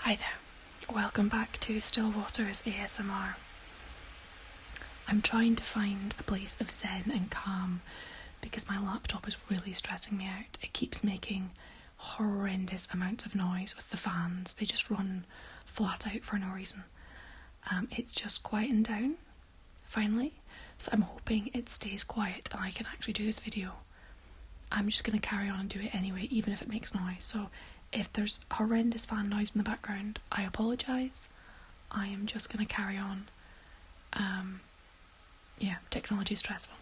Hi there, welcome back to Stillwater's ASMR. I'm trying to find a place of zen and calm because my laptop is really stressing me out. It keeps making horrendous amounts of noise with the fans. They just run flat out for no reason. It's just quietened down, finally, so I'm hoping it stays quiet and I can actually do this video. I'm just going to carry on and do it anyway, even if it makes noise. So if there's horrendous fan noise in the background, I apologise. I am just going to carry on. Technology is stressful.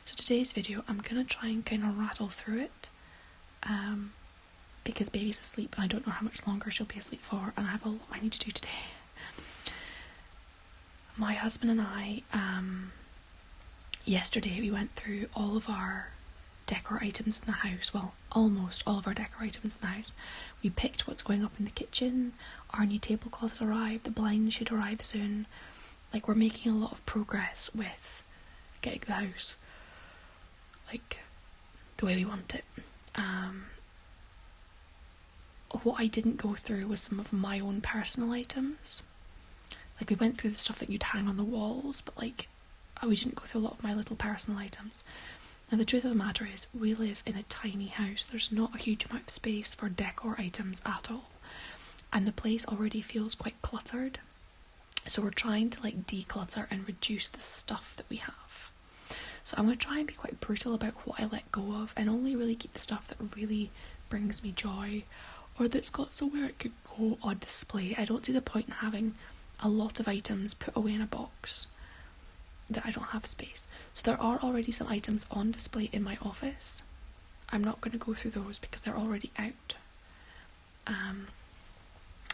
So today's video, I'm going to try and kind of rattle through it. Because baby's asleep and I don't know how much longer she'll be asleep for, and I have a lot I need to do today. My husband and I, yesterday we went through all of our decor items in the house, well, almost all of our decor items in the house. We picked what's going up in the kitchen, our new tablecloth has arrived, the blinds should arrive soon. Like, we're making a lot of progress with getting the house, like, the way we want it. What I didn't go through was some of my own personal items. Like, we went through the stuff that you'd hang on the walls, but, like, we didn't go through a lot of my little personal items. Now, the truth of the matter is, we live in a tiny house. There's not a huge amount of space for decor items at all. And the place already feels quite cluttered. So we're trying to, like, declutter and reduce the stuff that we have. So I'm going to try and be quite brutal about what I let go of and only really keep the stuff that really brings me joy or that's got somewhere it could go on display. I don't see the point in having a lot of items put away in a box that I don't have space. So there are already some items on display in my office. I'm not going to go through those because they're already out.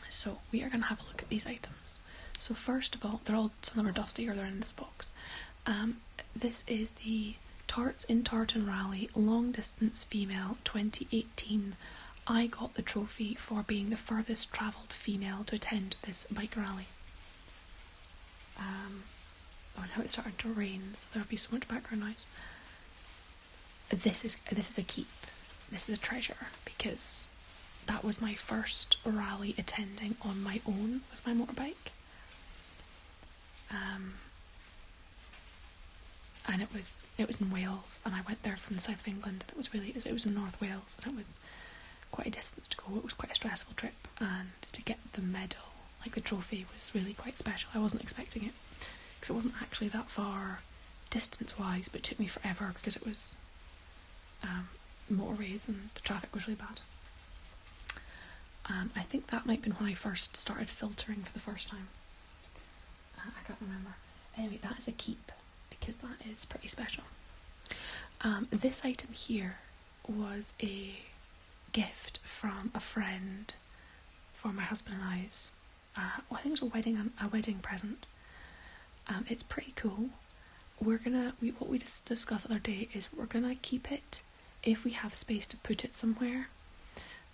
So we are going to have a look at these items. So first of all, some of them are dusty or they're in this box. This is the Tarts in Tartan Rally Long Distance Female 2018. I got the trophy for being the furthest travelled female to attend this bike rally. Now it's starting to rain, so there'll be so much background noise. This is a keep. This is a treasure because that was my first rally attending on my own with my motorbike. And it was in Wales, and I went there from the south of England, and it was in North Wales, and it was quite a distance to go. It was quite a stressful trip, and to get the medal, like the trophy, was really quite special. I wasn't expecting it, because it wasn't actually that far distance-wise, but it took me forever because it was motorways and the traffic was really bad. I think that might have been when I first started filtering for the first time. I can't remember. Anyway, that is a keep, because that is pretty special. This item here was a gift from a friend for my husband and I's. I think it was a wedding present. It's pretty cool. What we just discussed the other day is we're gonna keep it if we have space to put it somewhere.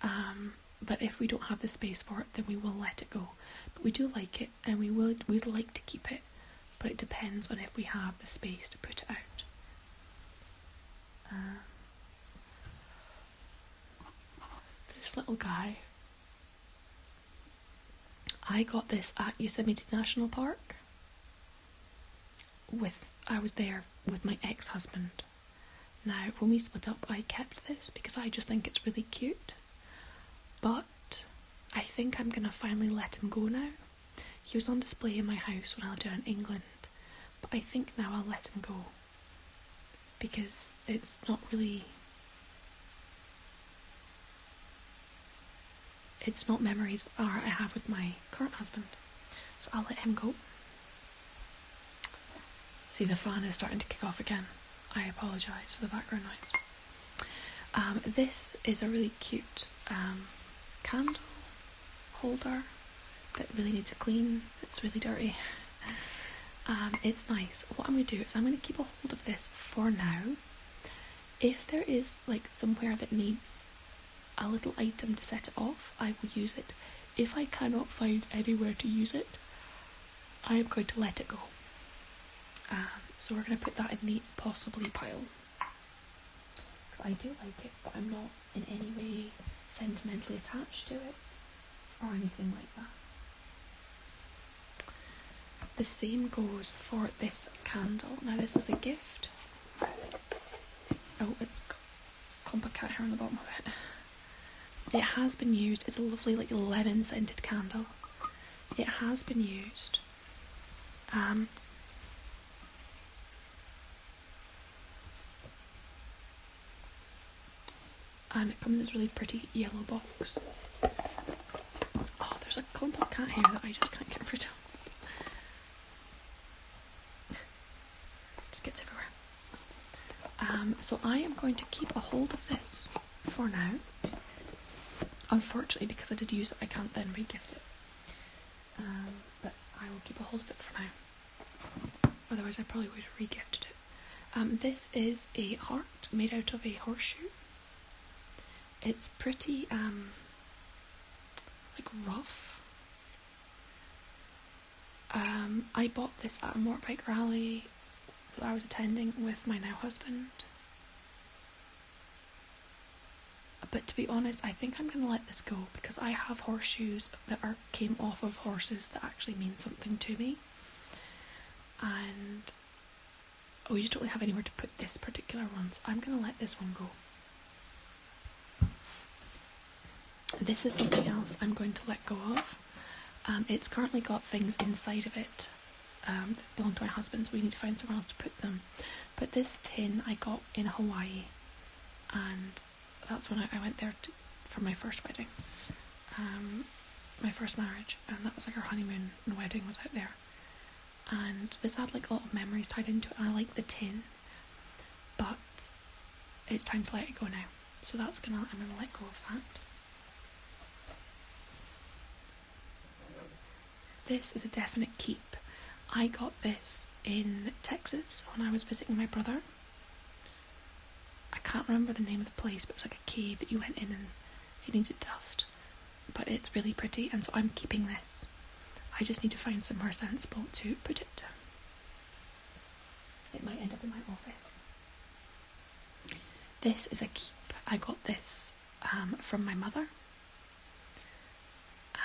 But if we don't have the space for it, then we will let it go. But we do like it, and we'd like to keep it, but it depends on if we have the space to put it out. This little guy, I got this at Yosemite National Park. I was there with my ex-husband. Now, when we split up, I kept this because I just think it's really cute. But I think I'm going to finally let him go now. He was on display in my house when I lived down in England, but I think now I'll let him go because it's not memories that I have with my current husband, so I'll let him go. See, the fan is starting to kick off again. I apologise for the background noise. This is a really cute candle holder that really needs a clean. It's really dirty. It's nice. What I'm going to do is I'm going to keep a hold of this for now. If there is like somewhere that needs a little item to set it off, I will use it. If I cannot find anywhere to use it, I am going to let it go. So we're going to put that in the possibly pile. Because I do like it, but I'm not in any way sentimentally attached to it. or anything like that. The same goes for this candle. Now this was a gift. Oh, it's got a clump of cat hair on the bottom of it. It has been used. It's a lovely like lemon scented candle. It has been used. And it comes in this really pretty yellow box. Oh, there's a clump of cat hair that I just can't get rid of. Just gets everywhere. So I am going to keep a hold of this for now. Unfortunately, because I did use it, I can't then re-gift it. But I will keep a hold of it for now. Otherwise, I probably would have re-gifted it. This is a heart made out of a horseshoe. It's pretty, like rough. I bought this at a motorbike rally that I was attending with my now husband. But to be honest, I think I'm going to let this go because I have horseshoes that came off of horses that actually mean something to me. And we just don't really have anywhere to put this particular one, so I'm going to let this one go. This is something else I'm going to let go of. It's currently got things inside of it that belong to my husband, so we need to find somewhere else to put them. But this tin I got in Hawaii, and that's when I went there for my first wedding, my first marriage, and that was like our honeymoon and wedding was out there. And this had like a lot of memories tied into it, and I like the tin, but it's time to let it go now. So I'm gonna let go of that. This is a definite keep. I got this in Texas when I was visiting my brother. I can't remember the name of the place, but it was like a cave that you went in and it needed dust. But it's really pretty, and so I'm keeping this. I just need to find somewhere sensible to put it. It might end up in my office. This is a keep. I got this from my mother.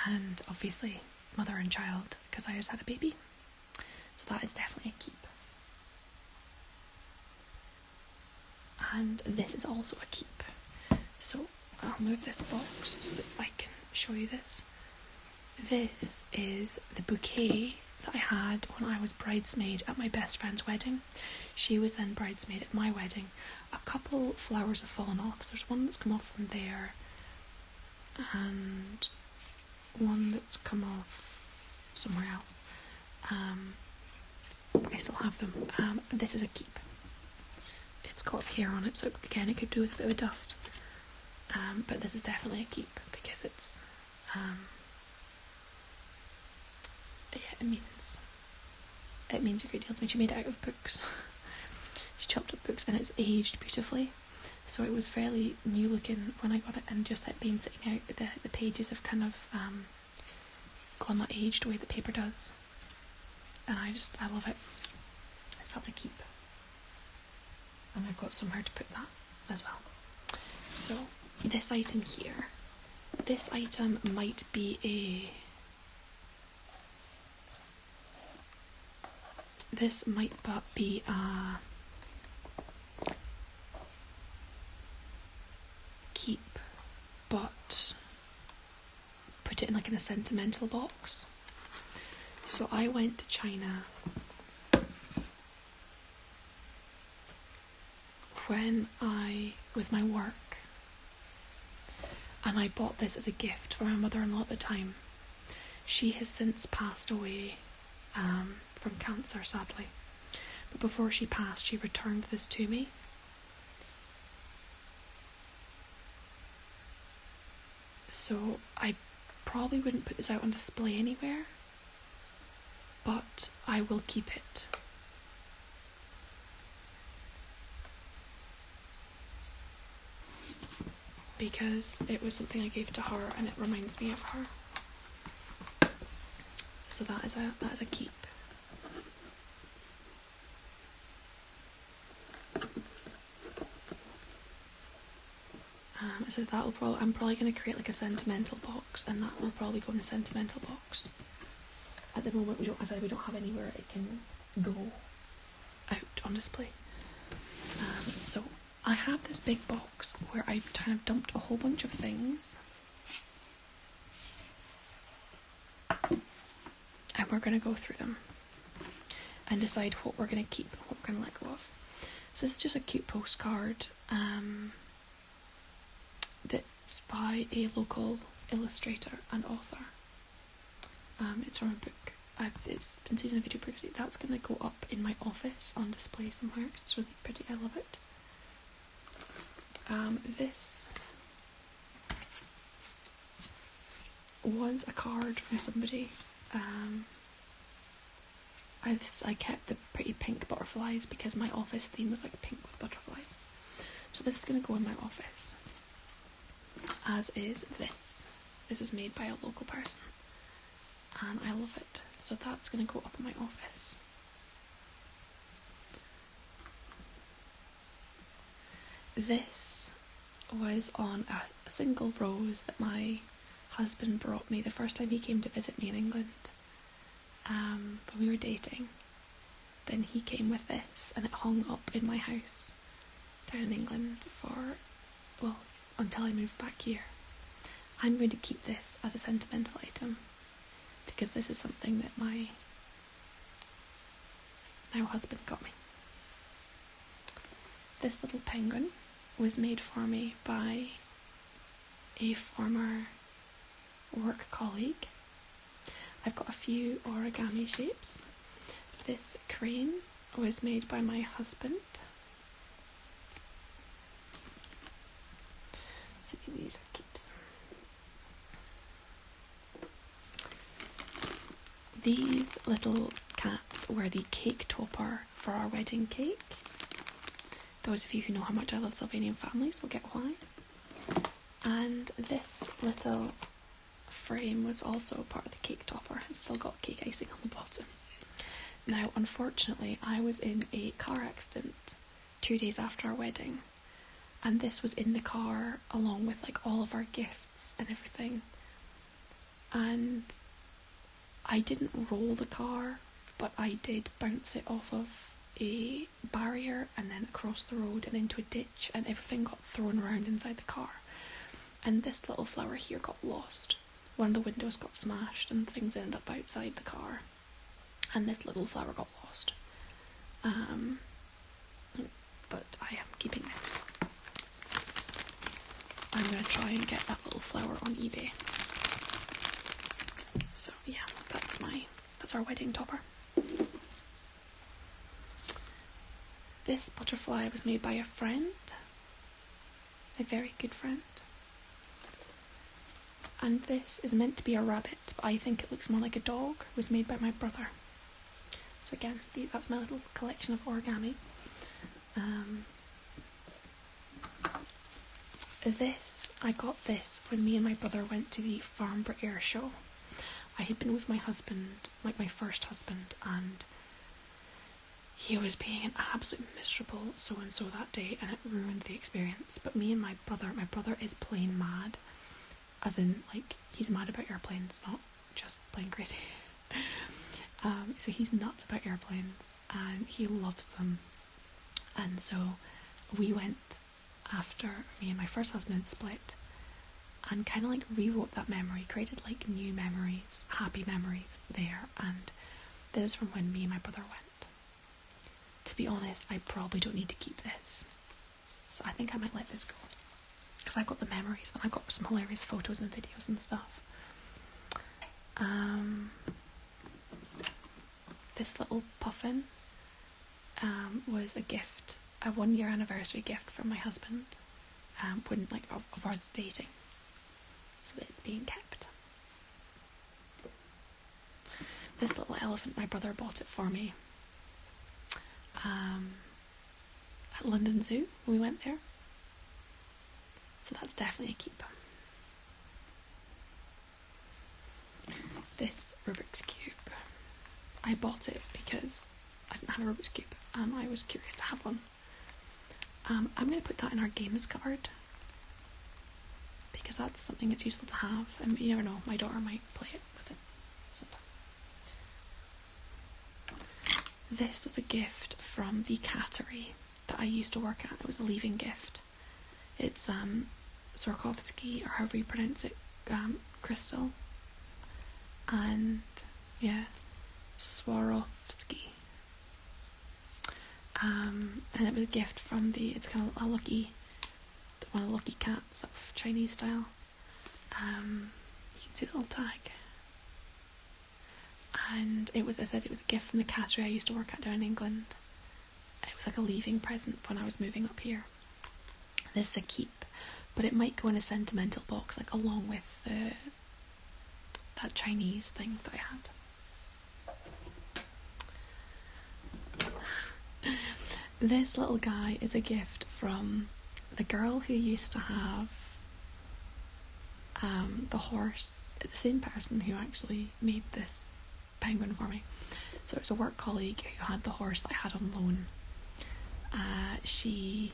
And obviously mother and child, because I just had a baby. So that is definitely a keep. And this is also a keep. So I'll move this box so that I can show you this. This is the bouquet that I had when I was bridesmaid at my best friend's wedding. She was then bridesmaid at my wedding. A couple flowers have fallen off. So there's one that's come off from there and one that's come off somewhere else. But I still have them. This is a keep. It's got hair on it, so again it could do with a bit of dust. But this is definitely a keep because it's it means a great deal to me. She made it out of books. She chopped up books and it's aged beautifully. So it was fairly new looking when I got it, and just it being sitting out, the pages have kind of gone that aged way that paper does. And I love it. So that's a keep. And I've got somewhere to put that as well. So this item here, this item might be a keep, but put it in like in a sentimental box. So I went to China with my work, and I bought this as a gift for my mother-in-law at the time. She has since passed away from cancer, sadly. But before she passed, she returned this to me. So I probably wouldn't put this out on display anywhere, but I will keep it. Because it was something I gave to her and it reminds me of her. So that is a keep. So I'm probably going to create like a sentimental box, and that will probably go in the sentimental box. At the moment, we don't have anywhere it can go out on display. So I have this big box where I've kind of dumped a whole bunch of things, and we're going to go through them and decide what we're going to keep and what we're going to let go of. So this is just a cute postcard that's by a local illustrator and author. It's from a book. It's been seen in a video previously. That's going to go up in my office on display somewhere because it's really pretty. I love it. This was a card from somebody. I kept the pretty pink butterflies because my office theme was like pink with butterflies. So this is going to go in my office. As is this. This was made by a local person. And I love it. So that's going to go up in my office. This was on a single rose that my husband brought me the first time he came to visit me in England. When we were dating. Then he came with this, and it hung up in my house down in England until I moved back here. I'm going to keep this as a sentimental item because this is something that my now husband got me. This little penguin was made for me by a former work colleague. I've got a few origami shapes. This crane was made by my husband. So these are keeps. These little cats were the cake topper for our wedding cake. Those of you who know how much I love Sylvanian families will get why. And this little frame was also part of the cake topper. It's still got cake icing on the bottom. Now, unfortunately, I was in a car accident 2 days after our wedding, and this was in the car along with like all of our gifts and everything. And I didn't roll the car, but I did bounce it off of a barrier and then across the road and into a ditch, and everything got thrown around inside the car. And this little flower here got lost. One of the windows got smashed and things ended up outside the car. And this little flower got lost. But I am keeping this. I'm going to try and get that little flower on eBay. So yeah, that's our wedding topper. This butterfly was made by a friend. A very good friend. And this is meant to be a rabbit, but I think it looks more like a dog. It was made by my brother. So again, that's my little collection of origami. I got this when me and my brother went to the Farnborough Air Show. I had been with my husband, like my first husband, and he was being an absolute miserable so-and-so that day, and it ruined the experience. But me and my brother is plain mad. As in, like, he's mad about airplanes, not just plain crazy. So he's nuts about airplanes, and he loves them. And so we went after me and my first husband had split, and kind of like rewrote that memory, created like new memories, happy memories there. And this is from when me and my brother went. To be honest, I probably don't need to keep this, so I think I might let this go. Because I've got the memories and I've got some hilarious photos and videos and stuff. This little puffin was a gift, a 1-year anniversary gift from my husband, of us dating. So that it's being kept. This little elephant, my brother bought it for me at London Zoo when we went there. So that's definitely a keep. This Rubik's Cube. I bought it because I didn't have a Rubik's Cube and I was curious to have one. I'm going to put that in our games cupboard because that's something that's useful to have, and you never know, my daughter might play it with it sometime. This was a gift from the cattery that I used to work at. It was a leaving gift. It's Swarovski, or however you pronounce it, crystal, and yeah, Swarovski. And it was a gift from it's kind of one of the lucky cats of Chinese style. You can see the little tag. And it was, as I said, it was a gift from the cattery I used to work at down in England. It was like a leaving present when I was moving up here. This is a keep, but it might go in a sentimental box, like along with that Chinese thing that I had. This little guy is a gift from the girl who used to have the horse, the same person who actually made this penguin for me. So it was a work colleague who had the horse that I had on loan. She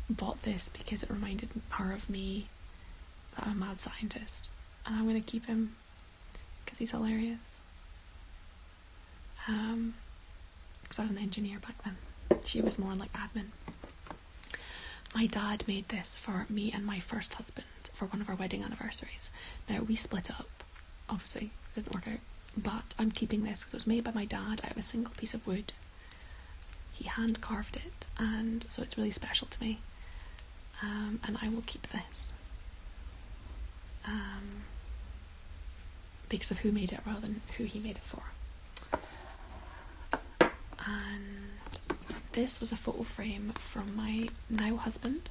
bought this because it reminded her of me, that I'm a mad scientist, and I'm going to keep him because he's hilarious. Because I was an engineer back then. She was more like admin. My dad made this for me and my first husband for one of our wedding anniversaries. Now, we split up, obviously, it didn't work out, but I'm keeping this because it was made by my dad out of a single piece of wood. He hand carved it, and so it's really special to me. And I will keep this because of who made it rather than who he made it for. And this was a photo frame from my now husband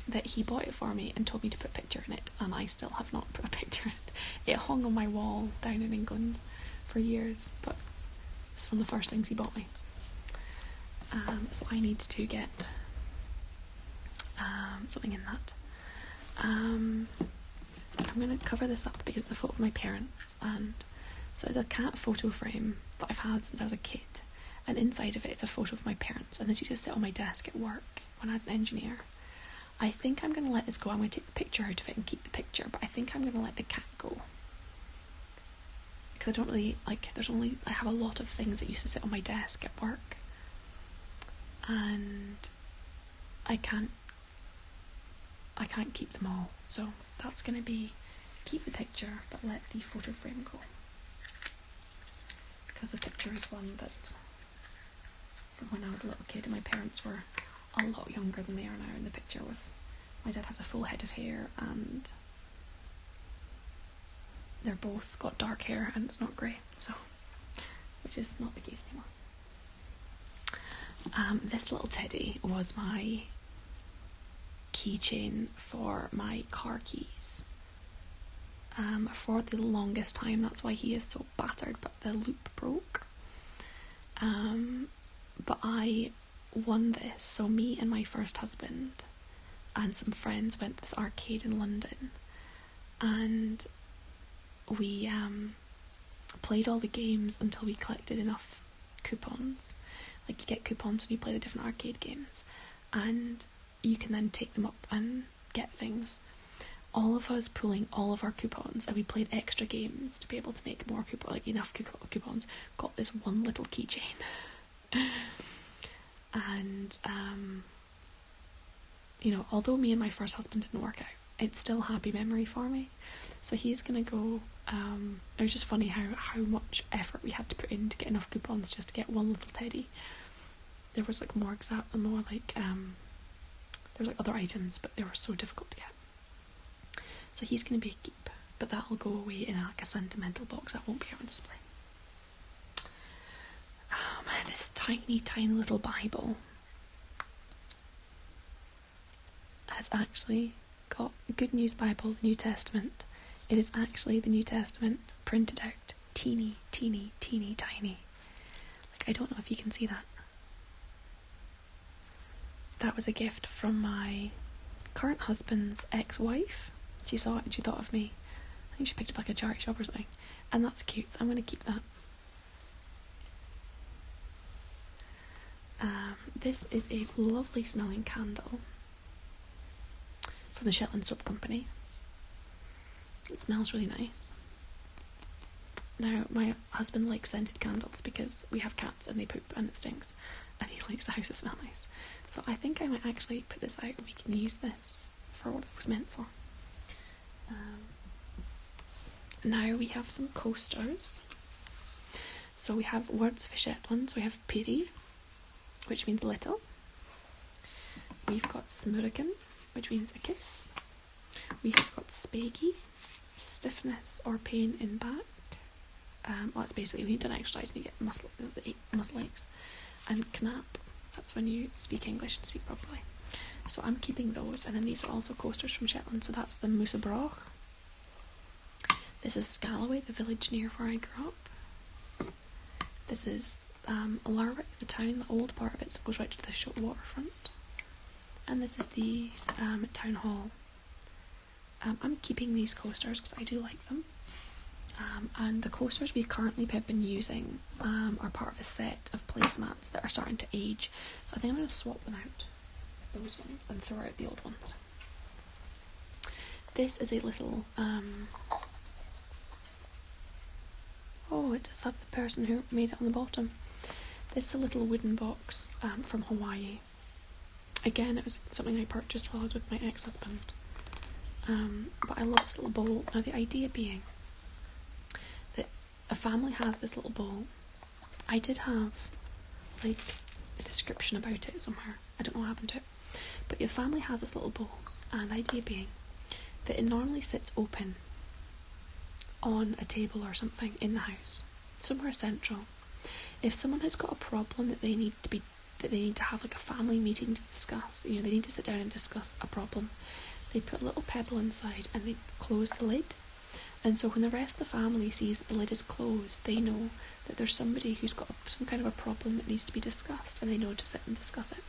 that he bought it for me and told me to put a picture in it, and I still have not put a picture in it. It hung on my wall down in England for years, but it's one of the first things he bought me. So I need to get something in that. I'm going to cover this up because it's a photo of my parents, and so it's a cat photo frame that I've had since I was a kid, and inside of it is a photo of my parents, and this used to sit on my desk at work when I was an engineer. I think I'm going to let this go. I'm going to take the picture out of it and keep the picture, but I think I'm going to let the cat go. Because I don't really, I have a lot of things that used to sit on my desk at work, and I can't keep them all. So that's going to be keep the picture, but let the photo frame go. Because the picture is one that, from when I was a little kid, and my parents were a lot younger than they are now in the picture. With my dad has a full head of hair, and they're both got dark hair, and it's not grey, so, which is not the case anymore. This little teddy was my keychain for my car keys. For the longest time, that's why he is so battered, but the loop broke. But I won this, so me and my first husband and some friends went to this arcade in London, and we played all the games until we collected enough coupons. Like, you get coupons when you play the different arcade games, and you can then take them up and get things. All of us pulling all of our coupons, and we played extra games to be able to make more enough coupons, got this one little keychain. And although me and my first husband didn't work out, it's still a happy memory for me. So he's gonna go. It was just funny how much effort we had to put in to get enough coupons just to get one little teddy. There was there was other items, but they were so difficult to get. So he's gonna be a keep, but that'll go away in a sentimental box. That won't be on display. This tiny little Bible has actually got Good News Bible, the New Testament. It is actually the New Testament printed out teeny tiny. I don't know if you can see that. That was a gift from my current husband's ex-wife. She saw it and she thought of me. I think she picked up a charity shop or something, and that's cute, so I'm going to keep that. This is a lovely smelling candle from the Shetland soap company. It smells really nice. Now, my husband likes scented candles because we have cats and they poop and it stinks, and he likes the house to smell nice. So I think I might actually put this out and we can use this for what it was meant for. Now we have some coasters. So we have words for Shetland. So we have piri, which means little. We've got smurigan, which means a kiss. We have got spaggy, stiffness or pain in back. Well, that's basically when you've done exercise and you get muscle aches. And knap, that's when you speak English and speak properly. So I'm keeping those, and then these are also coasters from Shetland. So that's the Moosebroch. This is Scalloway, the village near where I grew up. This is Larwick, the town, the old part of it, so it goes right to the waterfront. And this is the town hall. I'm keeping these coasters because I do like them. And the coasters we currently have been using are part of a set of placemats that are starting to age. So I think I'm going to swap them out, those ones, and throw out the old ones. This is a little... oh, it does have the person who made it on the bottom. This is a little wooden box from Hawaii. Again, it was something I purchased while I was with my ex-husband. But I love this little bowl. Now the idea being that a family has this little bowl. I did have like a description about it somewhere. I don't know what happened to it. But your family has this little bowl, and the idea being that it normally sits open on a table or something in the house, somewhere central. If someone has got a problem that they need to have like a family meeting to discuss, they need to sit down and discuss a problem, they put a little pebble inside and they close the lid. And so when the rest of the family sees that the lid is closed, they know that there's somebody who's got some kind of a problem that needs to be discussed, and they know to sit and discuss it.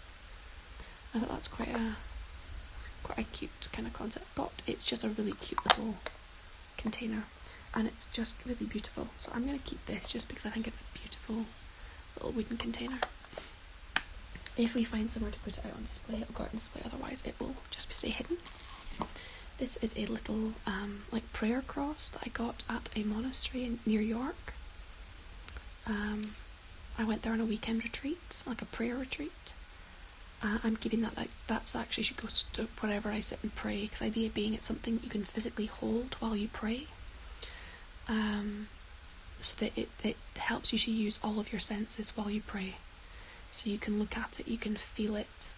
I thought that's quite a cute kind of concept, but it's just a really cute little container, and it's just really beautiful. So I'm going to keep this just because I think it's a beautiful little wooden container. If we find somewhere to put it out on display, it'll go out on display, otherwise it will just stay hidden. This is a little like prayer cross that I got at a monastery near York. I went there on a weekend retreat, like a prayer retreat. I'm keeping that, like, that's actually should go to wherever I sit and pray, because the idea being it's something you can physically hold while you pray. So that it helps you to use all of your senses while you pray. So you can look at it, you can feel it,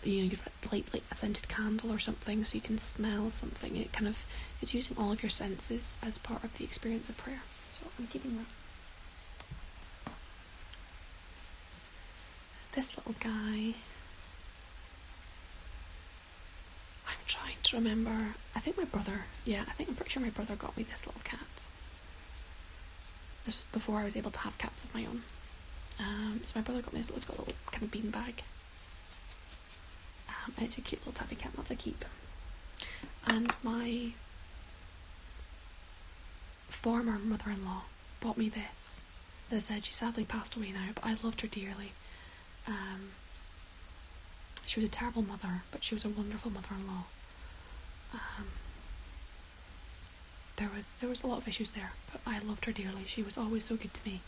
you've light like a scented candle or something, so you can smell something. It's using all of your senses as part of the experience of prayer. So I'm keeping that. This little guy, I'm trying to remember, I'm pretty sure my brother got me this little cat. This was before I was able to have cats of my own. So my brother got me this, it's got a little kind of bean bag. And it's a cute little tabby cat, that's a keep. And my former mother-in-law bought me this. As I said, she sadly passed away now, but I loved her dearly. She was a terrible mother, but she was a wonderful mother-in-law. There was a lot of issues there, but I loved her dearly. She was always so good to me,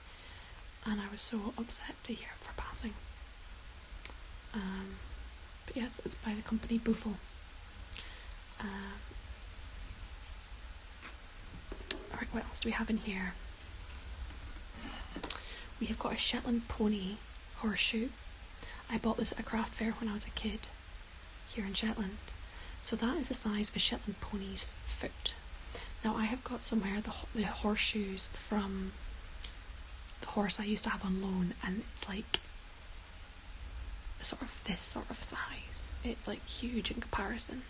and I was so upset to hear of her passing. But yes, it's by the company Buffel. Alright, what else do we have in here? We have got a Shetland pony horseshoe. I bought this at a craft fair when I was a kid here in Shetland. So that is the size of a Shetland pony's foot. Now I have got somewhere the horseshoes from the horse I used to have on loan, and it's like this sort of size. It's like huge in comparison.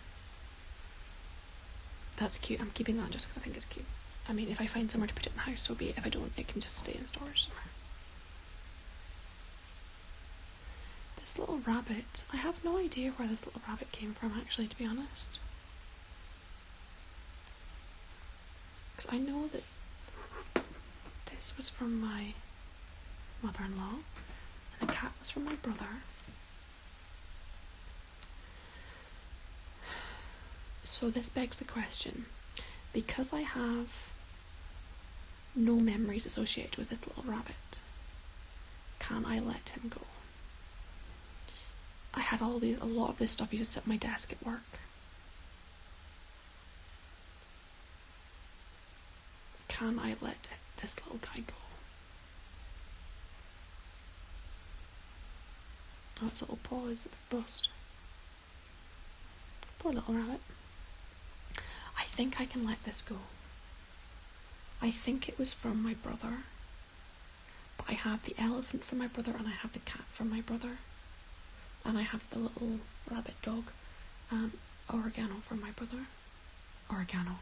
That's cute. I'm keeping that just because I think it's cute. I mean, if I find somewhere to put it in the house, so be it. If I don't, it can just stay in storage somewhere. This little rabbit, I have no idea where this little rabbit came from, actually, to be honest. Because I know that this was from my mother-in-law, and the cat was from my brother. So this begs the question, because I have no memories associated with this little rabbit, can I let him go? I had a lot of this stuff used to sit at my desk at work. Can I let this little guy go? Oh, its little paw is a bit bust. Poor little rabbit. I think I can let this go. I think it was from my brother. But I have the elephant from my brother, and I have the cat from my brother. And I have the little rabbit dog, oregano from my brother. Oregano.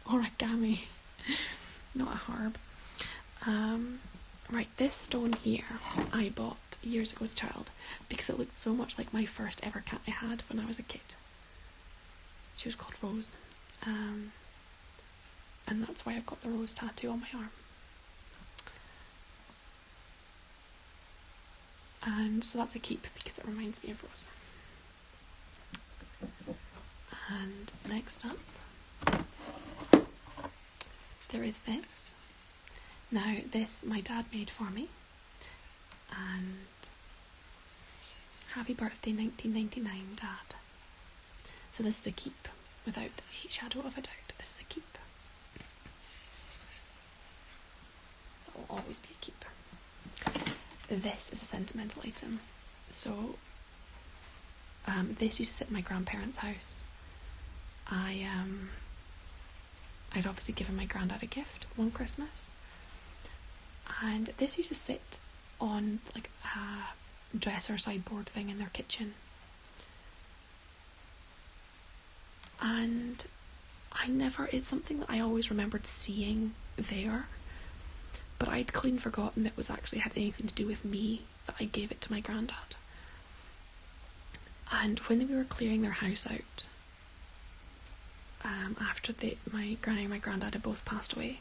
Origami. Not a herb. Right, this stone here I bought years ago as a child because it looked so much like my first ever cat I had when I was a kid. She was called Rose. And that's why I've got the rose tattoo on my arm. And so that's a keep because it reminds me of Rose. And next up, there is this. Now, this my dad made for me. And happy birthday 1999, Dad. So this is a keep, without a shadow of a doubt. This is a keep. It will always be a keep. This is a sentimental item. So, this used to sit in my grandparents' house. I'd obviously given my granddad a gift one Christmas. And this used to sit on like a dresser sideboard thing in their kitchen. And it's something that I always remembered seeing there, but I'd clean forgotten it was actually had anything to do with me, that I gave it to my granddad. And when we were clearing their house out, after my granny and my granddad had both passed away,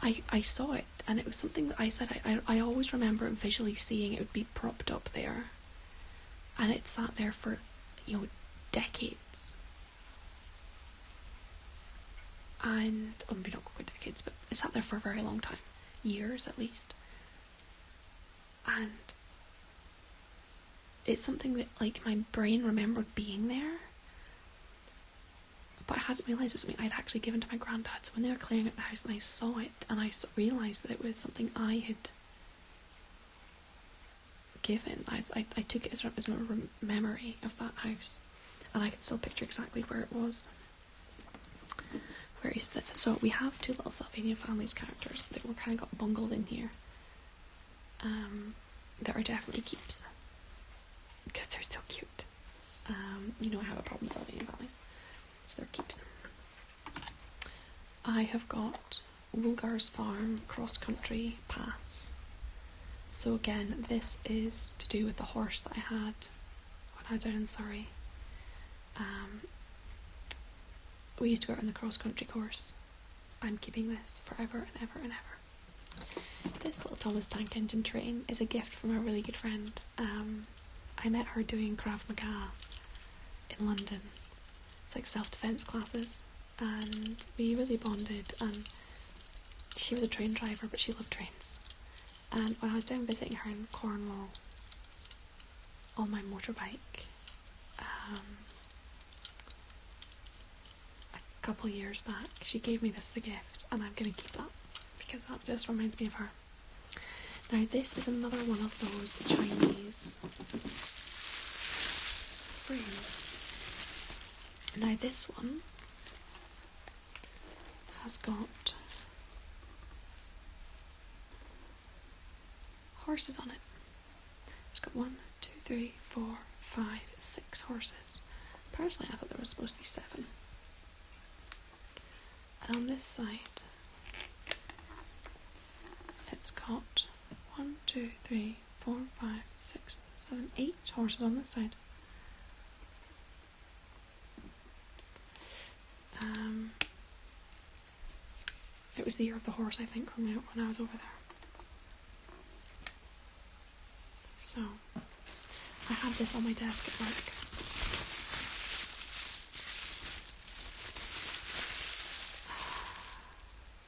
I saw it, and it was something that I said I always remember visually seeing it would be propped up there, and it sat there for, decades. And, maybe not quite decades, but it sat there for a very long time. Years, at least. And it's something that, my brain remembered being there, but I hadn't realised it was something I'd actually given to my granddad. So when they were clearing out the house and I saw it, and I realised that it was something I had given, I took it as a memory of that house, and I can still picture exactly where it was, where it used to sit. So we have two little Sylvanian Families characters that were kind of got bungled in here, that are definitely keeps, because they're so cute. I have a problem with Sylvanian Families. So they're keeps. I have got Woolgar's Farm Cross Country Pass. So again, this is to do with the horse that I had when I was down in Surrey. We used to go out on the cross country course. I'm keeping this forever and ever and ever. This little Thomas Tank Engine train is a gift from a really good friend. I met her doing Krav Maga in London. It's like self-defense classes, and we really bonded, and she was a train driver, but she loved trains. And when I was down visiting her in Cornwall on my motorbike, a couple of years back, she gave me this as a gift, and I'm going to keep that because that just reminds me of her. Now this is another one of those Chinese frames. Now this one has got horses on it. It's got 1, 2, 3, 4, 5, 6 horses. Personally, I thought there was supposed to be 7. And on this side, it's got 1, 2, 3, 4, 5, 6, 7, 8 horses on this side. It was the year of the horse, I think, when I was over there. So, I have this on my desk at work.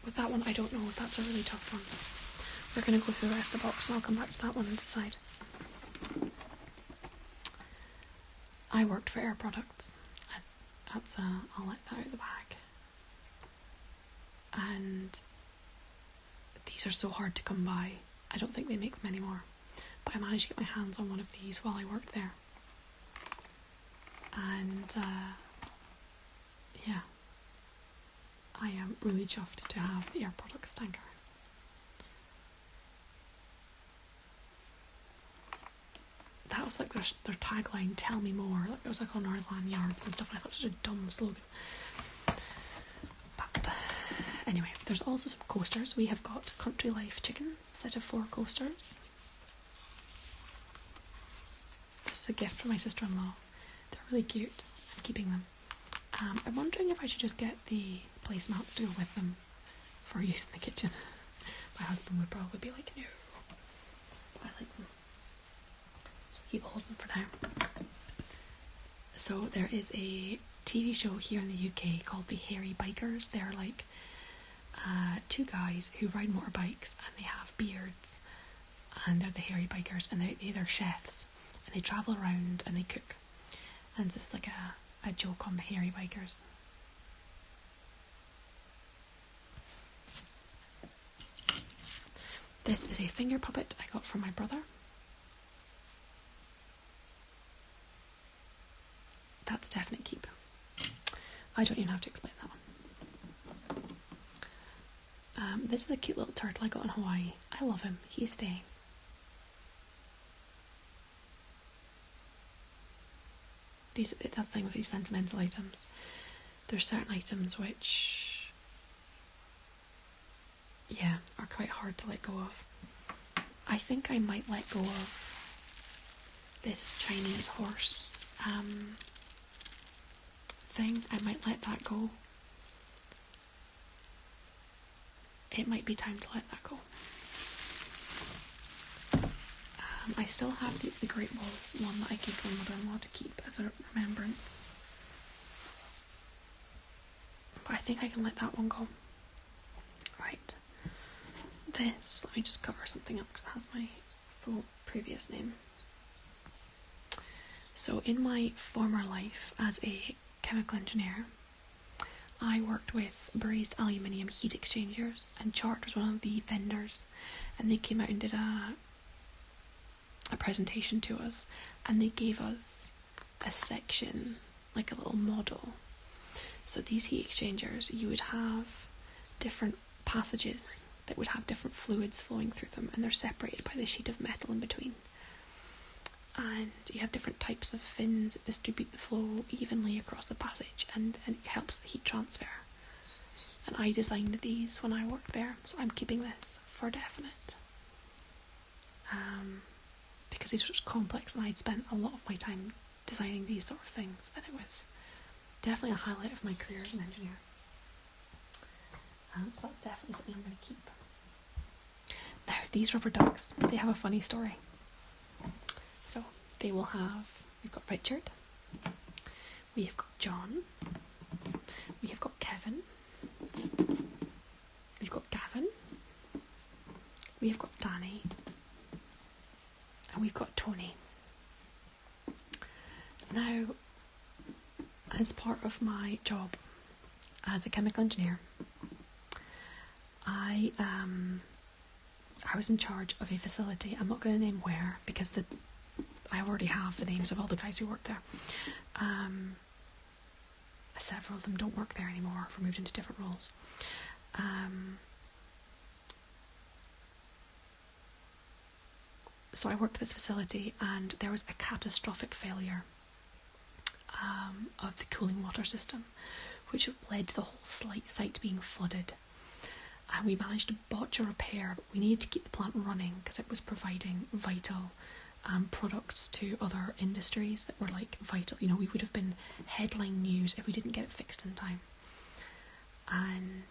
With that one, I don't know. That's a really tough one. We're going to go through the rest of the box and I'll come back to that one and decide. I worked for Air Products. I'll let that out of the bag. And these are so hard to come by. I don't think they make them anymore. But I managed to get my hands on one of these while I worked there. And yeah, I am really chuffed to have the Air Products tanker. That was like their tagline, "Tell me more." Like, it was like on our lanyards and stuff, and I thought it was such a dumb slogan. But anyway, there's also some coasters. We have got Country Life chickens, a set of 4 coasters. This was a gift from my sister-in-law. They're really cute. I'm keeping them. I'm wondering if I should just get the placemats to go with them for use in the kitchen. My husband would probably be like, no. I like them. So I keep holding them for now. So there is a TV show here in the UK called the Hairy Bikers. They're like 2 guys who ride motorbikes and they have beards, and they're the Hairy Bikers, and they're chefs, and they travel around and they cook. And it's just like a joke on the Hairy Bikers. This is a finger puppet I got from my brother. That's a definite keep. I don't even have to explain that one. This is a cute little turtle I got in Hawaii. I love him. He's staying. That's the thing with these sentimental items. There's certain items which, yeah, are quite hard to let go of. I think I might let go of this Chinese horse thing. I might let that go. It might be time to let that go. I still have the Great Wall one that I gave my mother-in-law to keep as a remembrance. But I think I can let that one go. Right. This, let me just cover something up because it has my full previous name. So in my former life as a chemical engineer, I worked with brazed aluminium heat exchangers, and Chart was one of the vendors, and they came out and did a presentation to us, and they gave us a section, like a little model. So these heat exchangers, you would have different passages that would have different fluids flowing through them, and they're separated by the sheet of metal in between. And you have different types of fins that distribute the flow evenly across the passage, and it helps the heat transfer. And I designed these when I worked there, so I'm keeping this for definite. Because these were complex, and I'd spent a lot of my time designing these sort of things, and it was definitely a highlight of my career as an engineer. So that's definitely something I'm going to keep. Now, these rubber ducks, they have a funny story. So we've got Richard, we have got John, we have got Kevin, we've got Gavin, we have got Danny, and we've got Tony. Now, as part of my job as a chemical engineer, I was in charge of a facility. I'm not going to name where because I already have the names of all the guys who work there. Several of them don't work there anymore, have moved into different roles. So I worked at this facility, and there was a catastrophic failure of the cooling water system, which led to the whole site being flooded. And we managed to botch a repair, but we needed to keep the plant running because it was providing vital products to other industries that were like vital. You know, we would have been headline news if we didn't get it fixed in time. And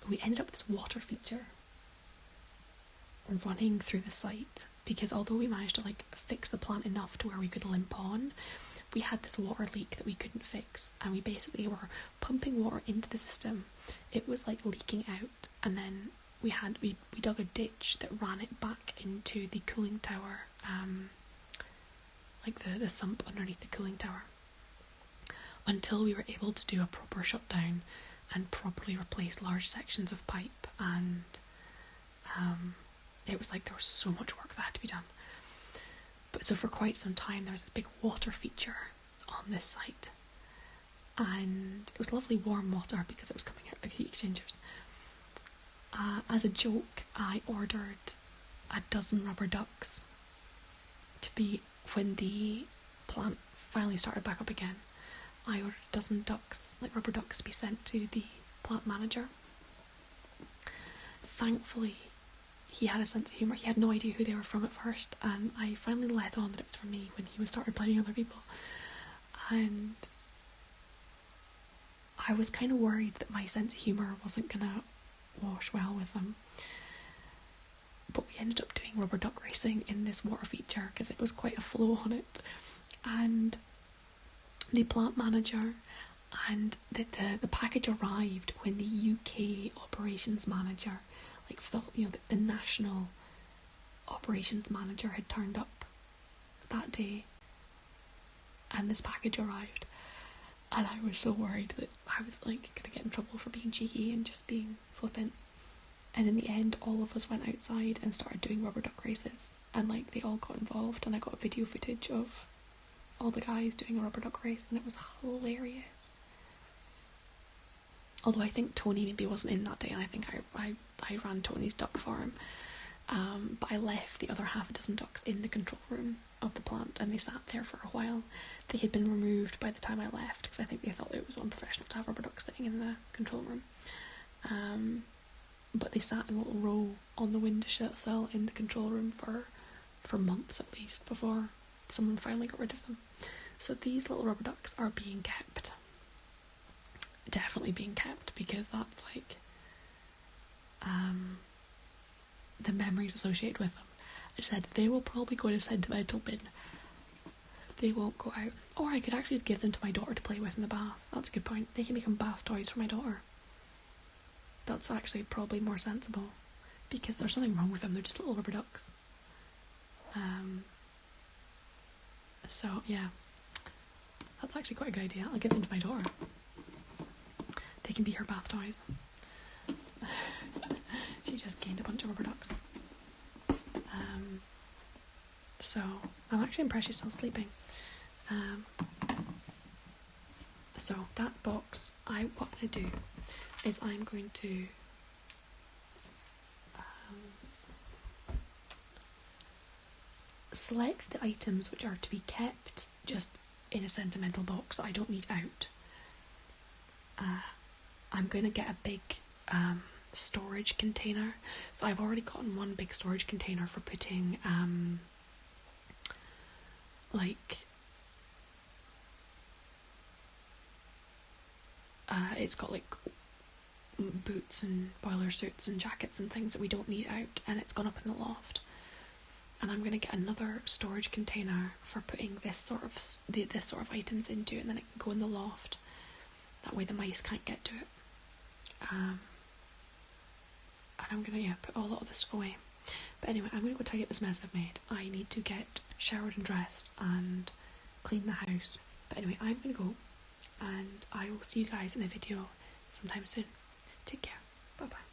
we ended up with this water feature running through the site, because although we managed to like fix the plant enough to where we could limp on, we had this water leak that we couldn't fix, and we basically were pumping water into the system. It was like leaking out, and then we dug a ditch that ran it back into the cooling tower, like the sump underneath the cooling tower, until we were able to do a proper shutdown and properly replace large sections of pipe. And it was like there was so much work that had to be done. But so for quite some time there was this big water feature on this site, and it was lovely warm water because it was coming out of the heat exchangers. As a joke, I ordered a dozen rubber ducks to be, when the plant finally started back up again, I ordered a dozen ducks, like rubber ducks, to be sent to the plant manager. Thankfully, he had a sense of humour. He had no idea who they were from at first, and I finally let on that it was from me when he started blaming other people. And I was kind of worried that my sense of humour wasn't going to wash well with them. But we ended up doing rubber duck racing in this water feature because it was quite a flow on it. And the plant manager and the package arrived when the UK operations manager, like for the national operations manager, had turned up that day, and this package arrived, and I was so worried that I was like gonna get in trouble for being cheeky and just being flippant. And in the end, all of us went outside and started doing rubber duck races, and like they all got involved, and I got video footage of all the guys doing a rubber duck race, and it was hilarious. Although I think Tony maybe wasn't in that day, and I think I ran Tony's duck farm. But I left the other half a dozen ducks in the control room of the plant, and they sat there for a while. They had been removed by the time I left because I think they thought it was unprofessional to have rubber ducks sitting in the control room. But they sat in a little row on the windowsill in the control room for months at least before someone finally got rid of them. So these little rubber ducks are being kept. Definitely being kept, because that's like the memories associated with them. I said they will probably go to sentimental bin. They won't go out. Or I could actually just give them to my daughter to play with in the bath. That's a good point. They can become bath toys for my daughter. That's actually probably more sensible, because there's nothing wrong with them. They're just little rubber ducks. So yeah, that's actually quite a good idea. I'll give them to my daughter. They can be her bath toys. She just gained a bunch of rubber ducks. So I'm actually impressed she's still sleeping. So that box, what I'm going to do is I'm going to select the items which are to be kept just in a sentimental box that I don't need out. I'm going to get a big storage container. So I've already gotten one big storage container for putting it's got like boots and boiler suits and jackets and things that we don't need out, and it's gone up in the loft. And I'm going to get another storage container for putting this sort of items into, and then it can go in the loft. That way the mice can't get to it. And I'm going to put all of this stuff away. But anyway, I'm going to go tidy up this mess I've made. I need to get showered and dressed and clean the house. But anyway, I'm going to go, and I will see you guys in a video sometime soon. Take care. Bye bye.